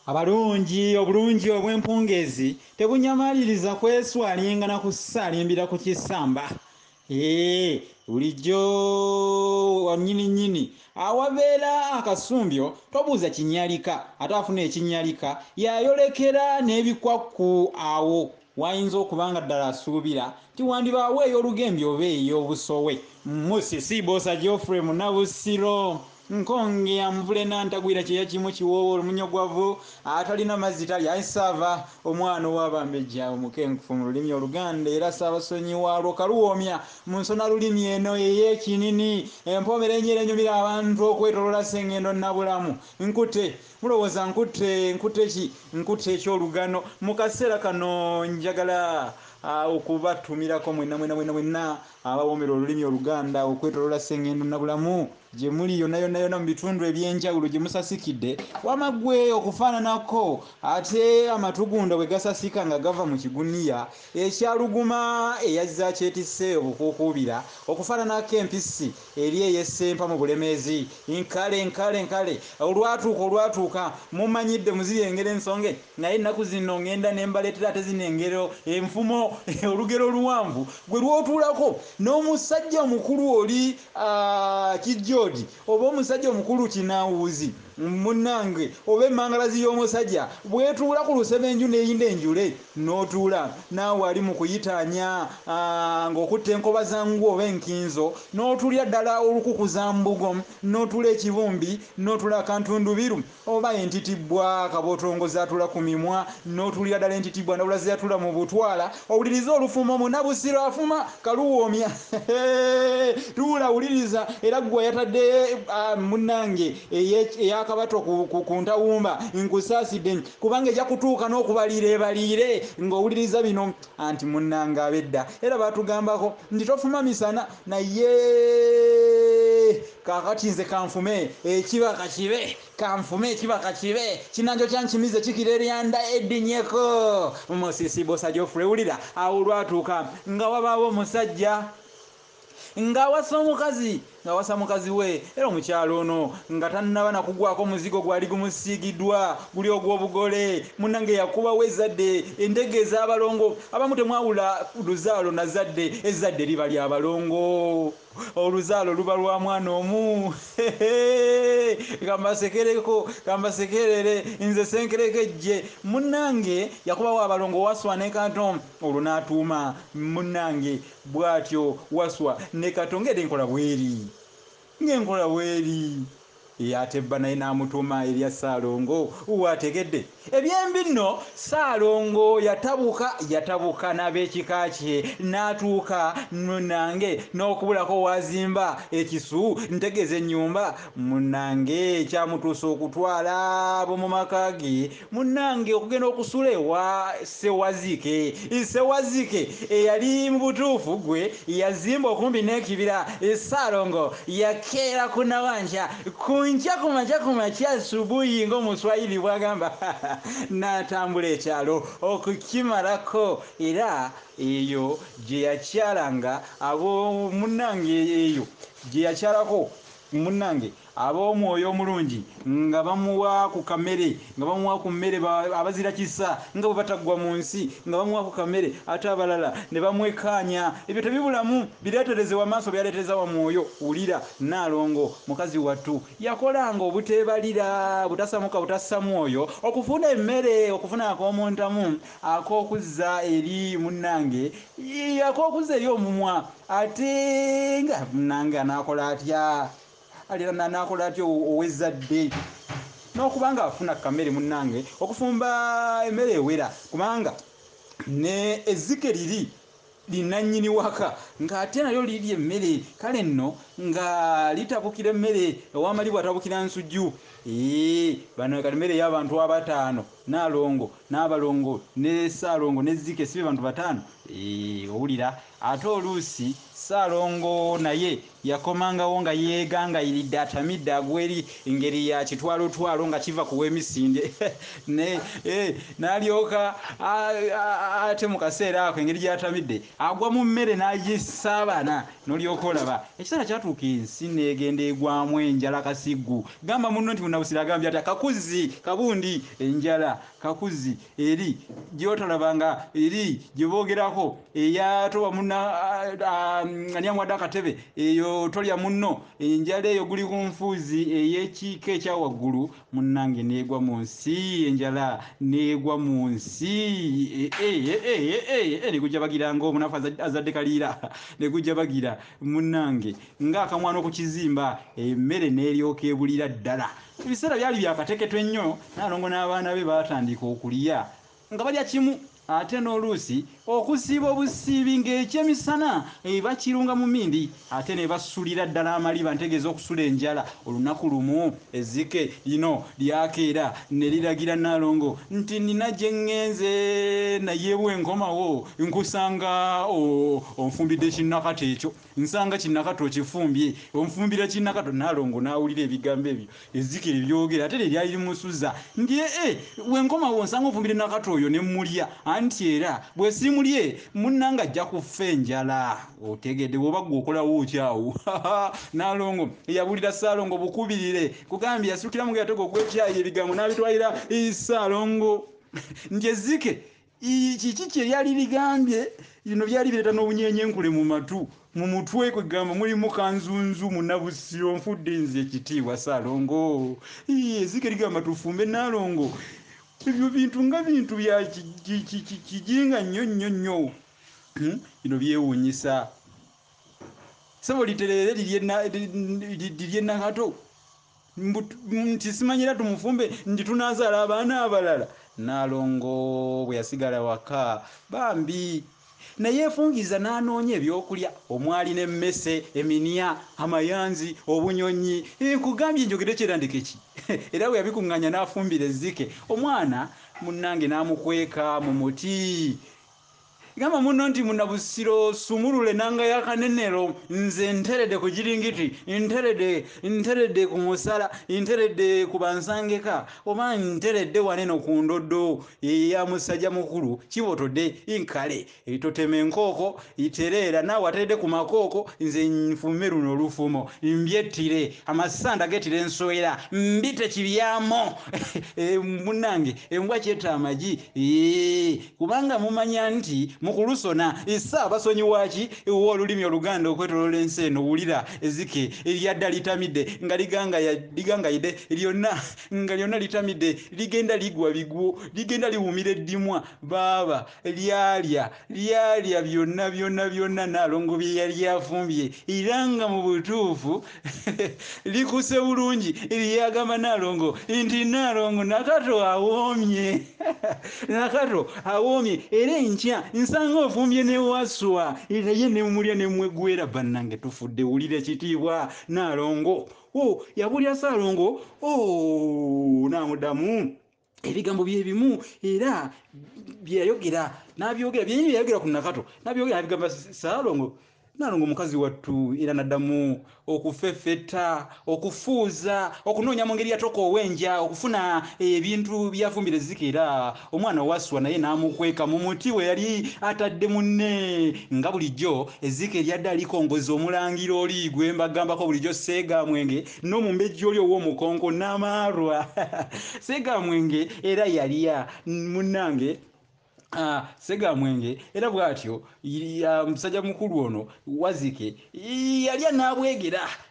abalungi obulungi obw'empungezi tebunyamaliriza kweswalinga na kusalimbira ku kisamba. Bulijjo nyini awabeera akasumbyo tobuuza kinyalika, ate afuna ekinyalika yayolekera n'ebikwakku awo wayinza okubanga ddala asuubira tiwandibaawo ey'olugembe oba ey'obusowe. Musisi Bosa Geoffrey Munabusiro nkonge amvule nantagwira kyeya kimu kiwoowo olumunyoggwavu atalina mazzi tali aisava omwana ow'abambejja omukenkufu mu lulimi Oluganda era Ssaabasonyi waalwo kaluwoomya mu nsona lulimi eno ey'ekinini empomera enyera enyumira abantu okwetolola Ssengendo Nabulamu. Nkute mulowooza nkute ekyolugano mu kaseera kano njagala okubatumirako mwenna abawoomera olulimi Oluganda okwetolola Ssengendo Nabulamu gye muli yonna mu bitundu ebyenjawulo gye musasikidde wamaggwe okufaananako ate amatugunda bwe gasasika nga gava mu kiguniya ekyaluguma eyazza kyetisse obukuukubira okufaananako empisi eri ey'essempa mu bulemeezi nkale olwatuuka mumanyidde muzirengera ensonge naye ennaku zino ngenda nembaleetera ate zino engero enfumo olugero oluwanvu gwe lwotuulako n'omusajja omukulu oli Kijjoodi oba omusajja omukulu Kinaawuzi munnange oba emmangalazi y'omusajja bwetuula ku lusebenju n'eyinda enjule n'otuula naawe ali mu kuyitaanya ng'okutta enkoba zangu oba enkinzo n'otulya ddala olukukuzambugo n'otuula ekibumbi n'otuula akantundubiru oba entitibbwa kabootongozi atula ku mimwa n'otulira ddala entitibbwa ndabulazi atula mu butwala owuliriza olufumo Munabusiro afuma kaluwoomya tuula wuliriza era gwe yatadde munnange eyakabato ku ntawumba nkusaasidde kubanga ejja kutuuka n'okubaliira ebaliire ng'owuliriza bino anti munnange abedda era batugambako nti tofuma misana naye kakati nze kanfume ekibaka kibe kanfume ekibaka kibe kinanjo kyankimize kikira eryanda eddinyeko. Musisi Bosa Geoffrey wulira awo lwatuuka nga wabaawo omusajja ng'awasa mukazi we era omukyalo ono nga tannaba nakugwako muzigo gwali gumusiigiddwa guli ogw'obugole munnange yakubawo ezzadde endege ez'abalongo abamu temwawula luzaalo na zadde ezzadde liba lyabalongo oluzaalo luba lwa mwana omu kambasekerere nze senkerekejje munnange yakubawo abalongo Waswa ne Kato olwo n'atuuma munnange bw'atyo Waswa ne Kato ng'enkola bweri yatebba naye n'amutuuma erya Ssaalongo wategedde ebyembi nno. Ssaalongo yatabuka n'ab'ekika kye n'atuuka munnange n'okubulako wazimba ekisu ntegeeza ennyumba munnange kyamutuusa okutwala abo mu maka ge munnange okugenda okusula ewa Sewazike eyali mu butuufu gwe yazimba okumbi n'ekibira. Ssaalongo yakeera ku Nabanja kunja kumakya asubuhi ng'Omuswayiri bw'agamba n'atambula ekyalo okukimalako era eyo gye yakyalanga abo munnange eyo gye yakyalako munnange ab'omwoyo omulungi nga bamuwa ku kamere nga bamuwa ku mmere abazira kisa nga bwe bataggwa mu nsi nga bamuwa ku kamere ate abalala ne bamwekaanya. Ebyo tebibulamu bireetereze wa maaso byaleetereza wa mwoyo. Wulira Naalongo mukazi wattu yakolanga obuteebalira butasamuka butassa mwoyo okufuna emmere okufuna ak'omuntamu ak'okuzza eri munnange ak'okuzza eri omumwa ate nga munnange anaakola atya n'akola atyo ow'ezzadde n'okubanga afuna kamere munnange okufumba emmere ewera kubanga ne ezzike liri linannyini waka ng'ate nalyo lirya emmere kale nno nga litabukira emmere ow'amalibwa atabukira nsujju. Bano kati mmere y'abantu abataano Naalongo n'abalongo ne Ssaalongo n'ezzike si be bantu bataano. Owulira ate oluusi Ssaalongo naye yakomangawo nga yeegangayiridde atamidde agweri engeri ya kitwalotwalo nga kiva ku w'emisinde n'alyoka ate mu kaseera ako engeri gy'atamidde agwa mu mmere n'agisaabana n'olyoka olaba ekiseera kyatuuka ensi n'egenda egwamu enjala kasiggu gamba munno nti Munnabusiro agambye ati kakuzi kabundi enjala kakuzi eri gy'otolabanga eri gye boogerako eyatoba munna ani amuwadde akatebe eyo tolya munno enjala eyo guli ku nfuuzi ey'ekiiko ekya waggulu munnange neegwa mu nsi enjala neegwa mu nsi negujja bagira ng'omunafu azadde kaliira negujja bagira munnange ng'akamwana okukizimba emmere n'eryoka ebulira ddala ebiseera byali byakateketwe nnyo Naalongo n'abaana be baatandika okulya nga balya kimu ate n'oluusi okusiiba obusiibi ng'ekyemisana bakirunga mu mmindi ate ne basulira ddala amaliba ntegeeza okusula enjala olunaku lumu ezzike lino lyakeera ne liragira Naalongo nti nina gye ŋŋenze naye bwe nkomawo nkusanga onfumbidde kinnakato ekyo nsanga kinnakato kifumbye onfumbira kinnakato. Naalongo n'awulira ebigambo ebyo ezzike ebyogera ate lyali limusuza nti bwe nkomawo nsanga onfumbire nakato oyo ne mulya anti era bwe simulye munnange ajja kufa enjala otegedde bw'oba gwe okolawo okyawo. Naalongo yabulira Ssaalongo bukubirire kugambye yasukira mu gatego gw'ekyayi ebigambo n'abitwalira Ssaalongo nti ezzike kiki kye lyali ligambye bino byali bireeta n'obunyenyenkule mu matu mu mutwe kwegamba mulimu kanzunzu Munnabusiro nfudde nze ekitiibwa Ssaalongo ezzike ligamba tufumbe Naalongo ebyo bintu nga bintu bya kijinga nnyo bino byewuunyisa sebo literere lirye nakato nti simanyira tumufumbe nti tunaazaala abaana abalala. Naalongo bwe yasigala waka bambi nayeefungiza n'anoonya ebyokulya omwali n'emmese eminya amayanzi obunyonyi nkugambye njogere kyerandike ki era bwe yabikuŋŋaanya n'afumbira ezzike omwana munnange n'amukweka mu muti gamba munno nti Munnabusiro sumulule nanga yakanenero nze nteredde ku giringiti nteredde ku musala nteredde ku bansangeka oba nteredde waneno ku ndoddo ya musajja mukulu kibotodde nkale itotema enkooko itereera naawe ateredde ku makooko nze nfume luno olufumo mbyettire amasanda gettire enswera mbite kibyamo munnange embwa kyetta amagi kubanga mumanya nti mukulusona Ssaabasonyiwaki w'olulimi Oluganda okwetoloola ensi eno wulira ezzike eryadda litamidde nga ligangayidde lyonna nga lyonna litamidde ligenda ligwa bigwo ligenda liwumira eddimwa baaba lyalya byonna Naalongo bye yali afumbye era nga mu butuufu likuse bulungi lyagamba Naalongo nti Naalongo nakato awoomye nakato awoomye era enkya nsanga ofumbye ne waswa naye ne mulya ne mwegwera bannange tufudde wulira ekitiibwa Naalongo yabulya Ssaalongo naamuddamu ebigambo byebimu era byeyayogera n'abyogera byenyi byeyayogera ku nakato n'abyogera n'abigamba Ssaalongo. Naalongo mukazi wattu era naddamu okufeffetta okufuuza okunoonya mu ngeri yatoka owenja okufuna ebintu byafumbira ezzike era omwana waswa naye n'amukweka mu muti we yali atadde munne nga bulijjo ezzike eryadde alikongoza omulangira oli gwe mbagambako bulijjo Ssegamwenge n'omumbejja oli ow'omukonko n'amaarwa Ssegamwenge era yalya munnange Ssegamwenge era bw'atyo musajja mukulu ono Wazike yalya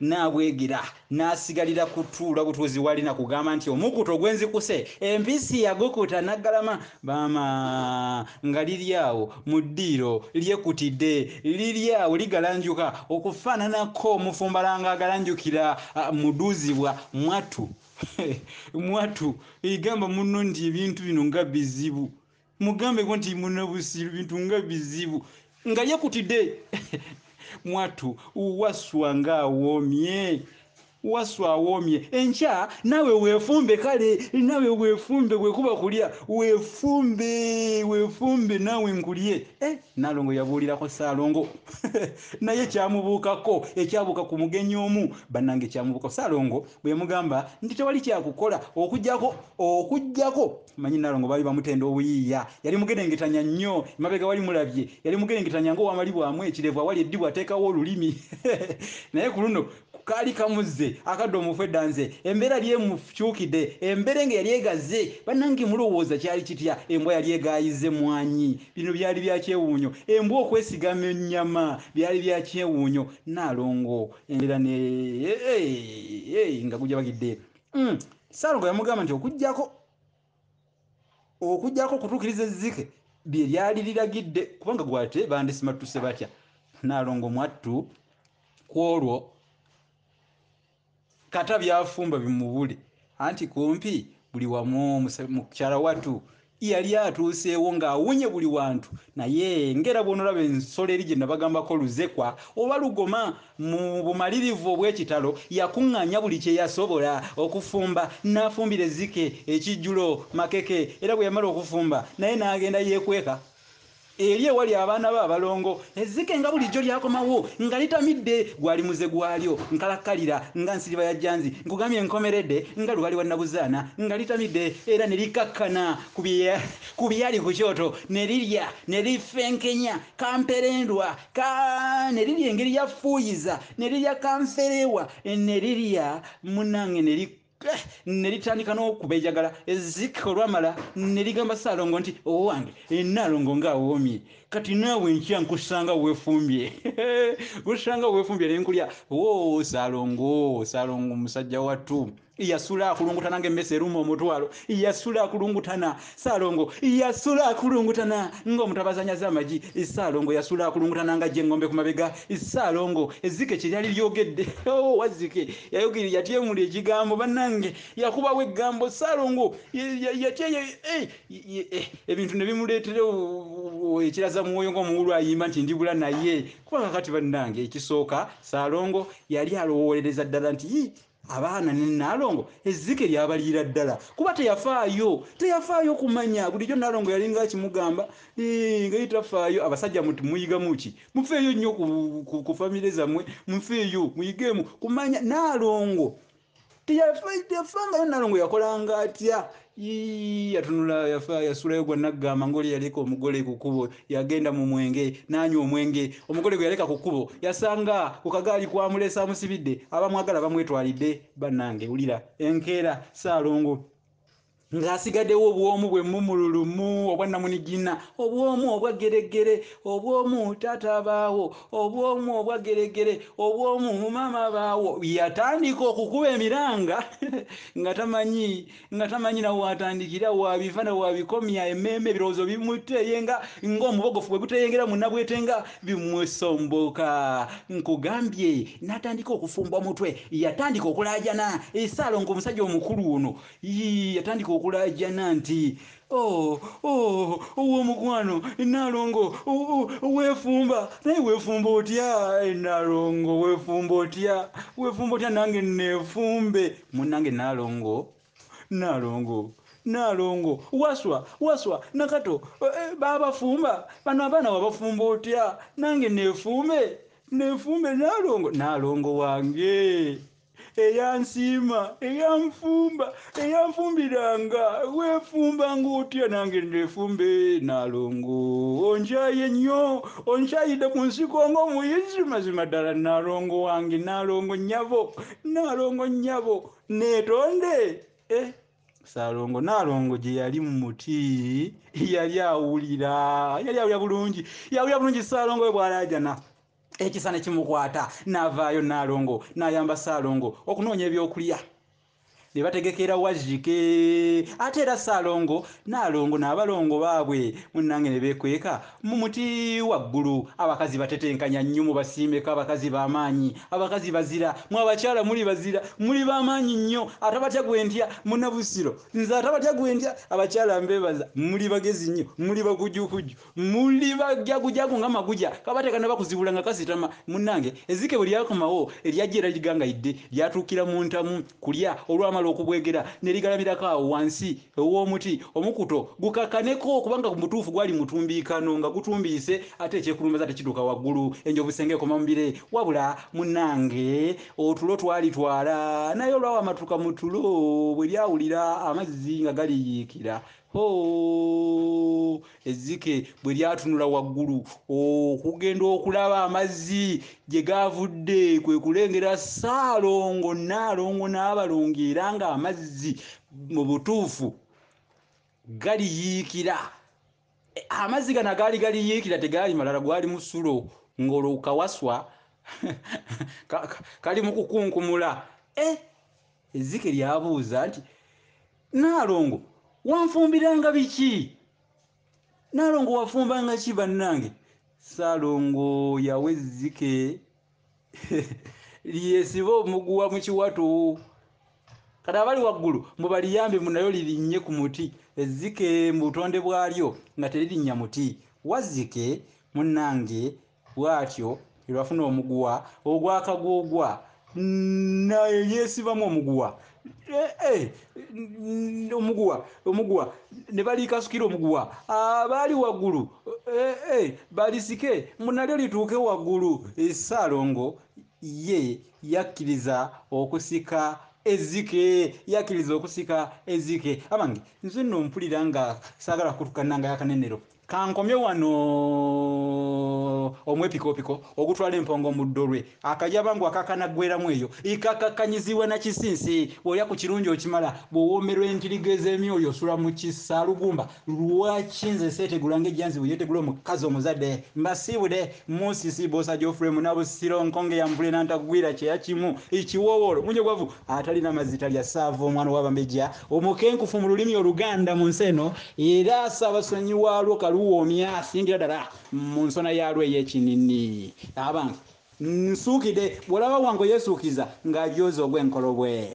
n'abwegera n'asigalira kutuula butuuzi walina kugamba nti omukuto gwenzikuse empisi yagukuta naggalama baama nga liryawo mu ddiiro lyekutidde liryawo ligalanjuka okufaananako omufumbalanga agalanjukira muduuzibwa mwatu egamba munno nti ebintu bino nga bizibu mugambe nti Munnabusiro bintu nga bizibu nga yakutidde mwatu waswa nga awoomye waswa awoomye enkya nawe weefumbe kale nawe weefumbe bwekuba kulya weefumbe nawe nkulye Nalongo yabuulirako Ssaalongo naye kyamubuukako ekyabuuka ku mugenyi omu bannange kyamubuuka Ssaalongo bwe mugamba nti tewali kyakukola okuggyako manyi Nalongo baali bamutenda obuyiiya yali mugerengetanya nnyo emabega wali mulabye yali mugerengetanya ng'owamali bwamu ekirevu awali eddibu ateekawo olulimi naye ku luno kaali kamuzze akadde omufeddanze embeera lyemukyukidde emberenge yali egaze bannange mulowooza kyali kitya embwa yali egaayize mwanyi bino byali bya kyewuunyo embwa okwesigama ennyama byali bya kyewuunyo Nalongo embeera nga gujja bagidde Ssaalongo yamugamba nti okuggyako kutuukiriza ezzike bye lyali liragidde kubanga gwate bandisimattuse batya Nalongo mwattu ku olwo kata byafumba bimubule anti kumpi buli wamu mukyala wattu yali atuuseewo ng'awunye buli wantu naye ngera bw'onolaba ensolo eri gye nabagambako luzekwa oba lugoma mu bumalirivu obw'ekitalo yakuŋŋaanya buli kye yasobola okufumba n'afumbira ezzike ekijjulo makeke era bwe yamala okufumba naye n'agenda yeekweka eri ewali abaana be abalongo ezzike nga bulijjo lyakomawo nga litamidde gwali muze gwalyo nkalakkalira nga nsiriba ya jjanzi nkugambye enkomeredde nga lubali wa nabuzaana nga litamidde era ne likakkana ku byali ku kyoto ne lirya ne lifenkenya kamperendwa ne lirya engeri ya fuuyiza ne lirya kamferewa ne lirya munnange ne litandika n'okubejagala ezzike olwamala ne ligamba Ssaalongo nti owange Nalongo ng'awoomye kati naawe nkya nkusanga weefumbye kusanga weefumbye ne nkulya Ssaalongo musajja wattu yasula akulungutana ng'emmese eruma omutwalo yasula akulungutana Ssaalongo yasula akulungutana ng'omutabazanyaza amagi Ssaalongo yasula akulungutana nga jjengombe ku mabega Ssaalongo ezzike kye lyali lyogedde wazzike yayogere yatyemula ekigambo bannange yakubawo eggambo Ssaalongo yatya ebintu ne bimuleetera ekiraza mwoyo ng'omuwulu ayimba nti ndibula naye kubanga kati bannange ekisooka Ssaalongo yali alowolereza ddala nti abaana ne Nalongo ezzike lyabaliira ddala kuba teyafaayo kumanya bulijjo Nalongo yalinga akimugamba nga yitafaayo abasajja muyigamu ki mufeeyo nnyo ku famire zammwe mufeeyo muyigeemu kumanya Nalongo teyafangayo Nalongo yakolanga atya yatunula yasulayo gwa naggamba ng'oli yaleka omugole ku kkubo yagenda mu mwenge n'anywa omwenge omugole gwe yaleka ku kkubo yasanga ku kagaali kwamulesa amusibidde abamwagala bamwetwalidde bannange wulira enkeera Ssaalongo ng'asigaddewo obwomu bwe mumululumu obwa namunigina obwomu obwa geregere obwomu taata baawo obwomu obwa geregere obwomu maama baawo yatandika okukuba emiranga nga tamanyi nawo watandikira wabiva na wabikomya emmeme ebirowoozo bimuteyenga ng'omubogofu bwe guteyengera munnabwetenga bimusomboka nkugambye n'atandika okufumba omutwe yatandika okulaajana Ssaalongo omusajja omukulu ono yatandika okulajana nti owomukwano Nalongo weefumba naye weefumba otya Nalongo weefumba otya nange neefumbe munnange Nalongo waswa nakato babafumba bano abaana wabafumba otya nange neefumbe Nalongo wange eyansiima eyanfumbiranga weefumba ng'otya nange neefumbe Nalongo onkyaye nnyo onkyayidde ku nsiko ng'omuyizi mazima ddala Nalongo wange Nalongo nnyabo neetonde Ssaalongo Nalongo gye yali mu muti yali awulira bulungi Ssaalongo we bw'alaajana ekisa ne kimukwata n'avaayo Nalongo n'ayamba Ssaalongo okunoonya ebyokulya ne bategekera Wazzike ate era Ssaalongo Nnaalongo n'abalongo baabwe munnange ne beekweka mu muti waggulu. Abakazi batetenkanya nnyo mu basiimeko, abakazi b'amaanyi, abakazi bazira, mu abakyala muli bazira, muli b'amaanyi nnyo, atabatya gwentya Munnabusiro, nze atabatya gwentya, abakyala mbeebaza, muli bagezi nnyo, muli bakujjukujju, muli bajagujagu nga maguja, kabateeka ne bakuzibula nga kasitama. Munnange Ezzike bwe lyakomawo eryajja era ligangayidde lyatuukira mu ntamu kulya olwamala okubwegera ne ligalamirako awo wansi ew'omuti omukuto gukakkaneko kubanga ku mutuufu gwali mutumbiikano nga gutumbiise ate ekyekulumbaza tekituuka waggulu. Enjovu senga ekoma mu bire wabula munnange otulo twalitwala naye olwawa amatuka mu tulo bwe lyawulira amazzi nga galiyiikira Ezzike bwe lyatunula waggulu okugenda okulaba amazzi gye gaavudde kwe kulengera Ssaalongo Nnaalongo n'abalongo era nga amazzi mu butuufu galiyiikira. Amazzi gano agaali galiyiikira tegaali malala, gwali musulo ng'olwo kawaswa kali mu kukunkumula. Ezzike lyabuuza nti Nnaalongo wanfumbiranga biki? Nnaalongo wafumbanga ki bannange? Ssaalongo yawa Ezzike lyesiba omuguwa mu kiwato kati abali waggulu mubaliyambe munayo lirinnye ku muti. Ezzike mu butonde bwalyo nga teririnnya muti. Wazzike munnange bw'atyo lwafuna omuguwa ogwakagoogwa naye yeesibamu omuguwa omuguwa ne baliikasukira omuguwa abaali waggulu balisike munalyo lituuke waggulu. Ssaalongo ye yakkiriza okusika Ezzike, yakkiriza okusika Ezzike. Abange nze nno mpulira nga saagala kutukananga yakanenero kankomye wano omwepikoopiko ogutwala empongo mu ddolwe akajabangu akakanaggweramu eyo ikakakanyizibwa na kisinsi bw'olya ku kirungi okimala bw'owoomerwa entiriga ez'emyoyo osula mu kisaalugumba. Lwaki nze seetegula ng'ejjanzi bwe yeetegula omukazi omuzadde? Mbasiibule Musisi Boosa Geoffrey Munnabusiro Nkonge Yambule Nantagwira Kyeyakimu Ekiwoowolo Munyogwavu atalina mazzi talya Ssaava omwana w'Abambejja omukenkufu mu lulimi Oluganda mu nsi eno era Ssaabasonyi waalwo kaluwoomya asingira ddala mu nsona yaalwo ey'ekinini. Abange nsuukidde bw'olaba wange yeesuukiza ng'ajooza ogw'enkolobwe.